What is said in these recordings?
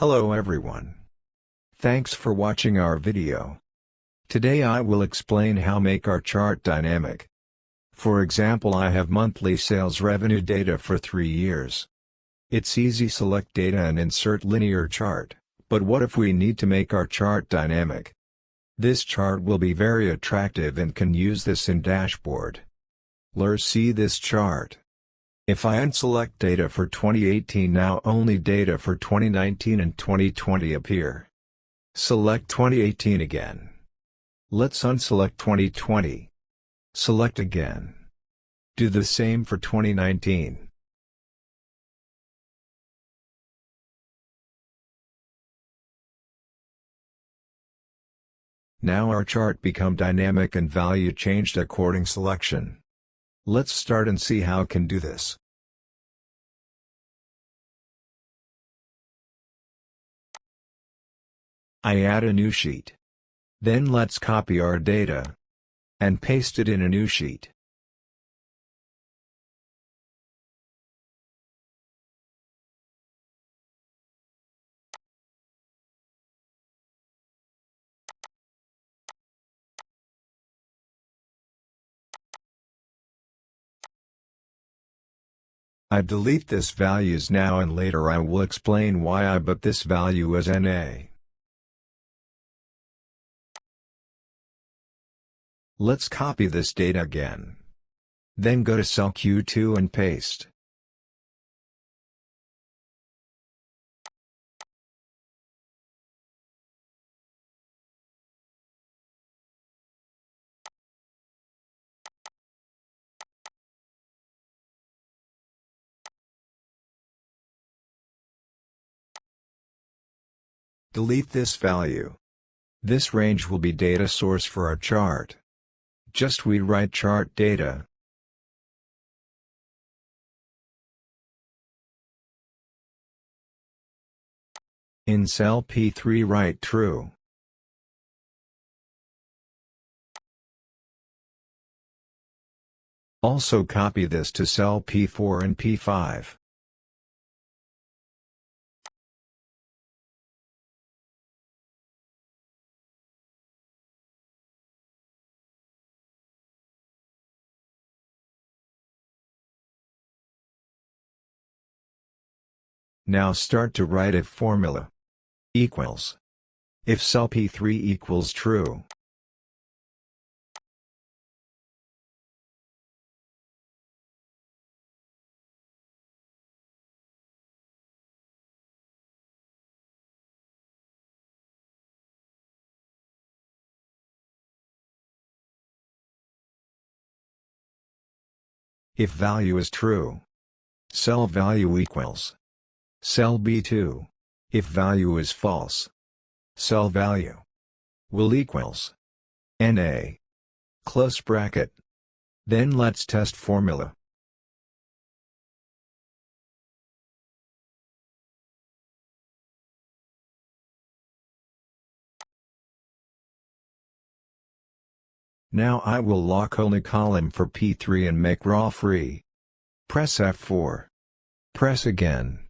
Hello everyone. Thanks for watching our video. Today I will explain how make our chart dynamic. For example, I have monthly sales revenue data for 3 years. It's easy, select data and insert linear chart, but what if we need to make our chart dynamic? This chart will be very attractive and can use this in dashboard. Let's see this chart. If I unselect data for 2018, now only data for 2019 and 2020 appear. Select 2018 again. Let's unselect 2020. Select again. Do the same for 2019. Now our chart become dynamic and value changed according selection. Let's start and see how can do this. I add a new sheet. Then let's copy our data and paste it in a new sheet. I delete this values now and later I will explain why I put this value as NA. Let's copy this data again. Then go to cell Q2 and paste. Delete this value. This range will be data source for our chart. Just we write chart data. In cell P3 write true. Also copy this to cell P4 and P5. Now start to write if formula equals. If cell P3 equals true. If value is true. Cell value equals. Cell B2. If value is false. Cell value will equals NA. Close bracket. Then let's test formula. Now I will lock only column for P3 and make raw free. Press F4. Press again.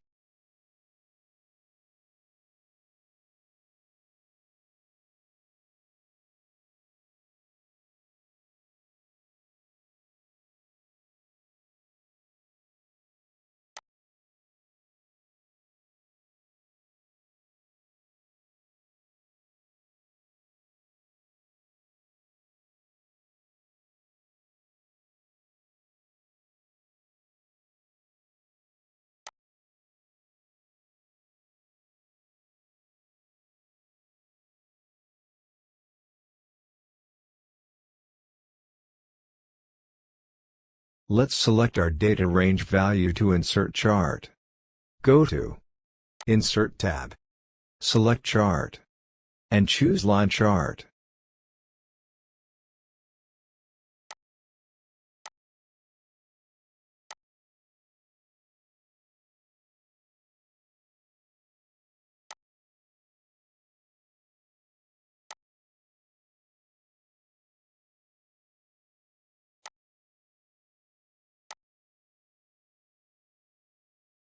Let's select our data range value to insert chart. Go to Insert tab. Select Chart. And choose Line Chart.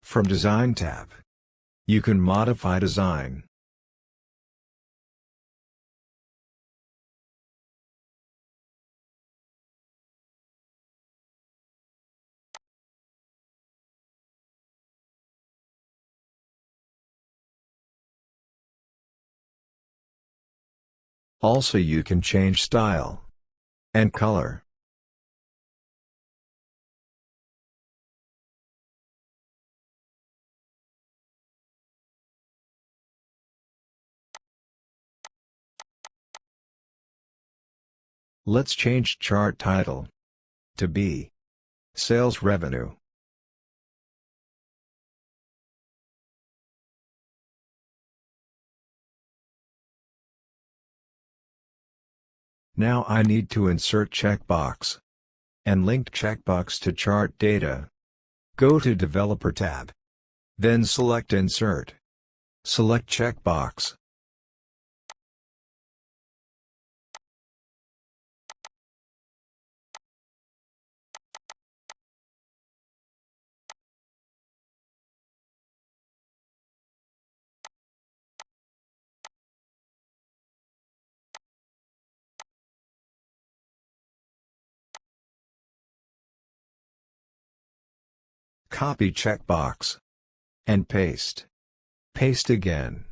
From Design tab. You can modify design. Also, you can change style and color. Let's change chart title to be Sales Revenue. Now I need to insert checkbox and linked checkbox to chart data. Go to Developer tab. Then select Insert. Select checkbox. Copy checkbox and paste. Paste again.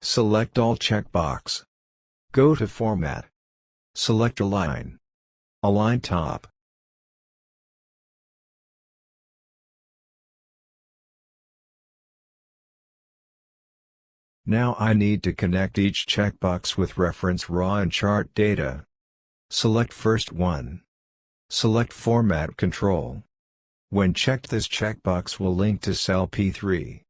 Select all checkbox. Go to Format. Select Align. Align top. Now I need to connect each checkbox with reference raw and chart data. Select first one. Select Format Control. When checked, this checkbox will link to cell P3.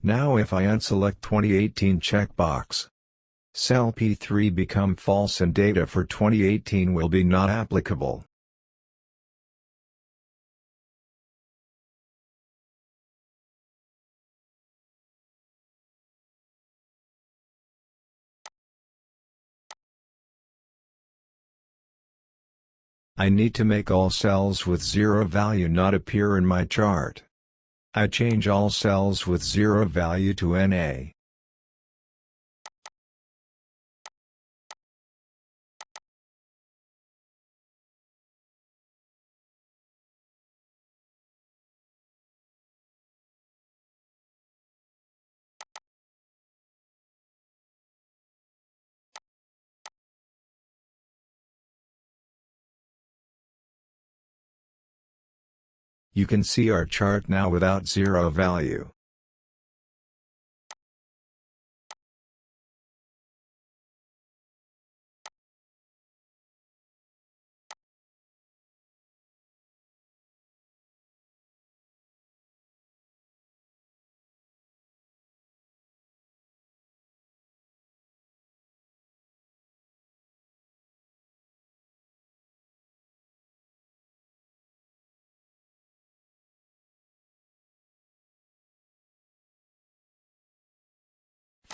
Now if I unselect 2018 checkbox, cell P3 become false and data for 2018 will be not applicable. I need to make all cells with zero value not appear in my chart. I change all cells with zero value to NA. You can see our chart now without zero value.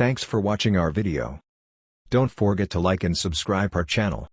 Thanks for watching our video. Don't forget to like and subscribe our channel.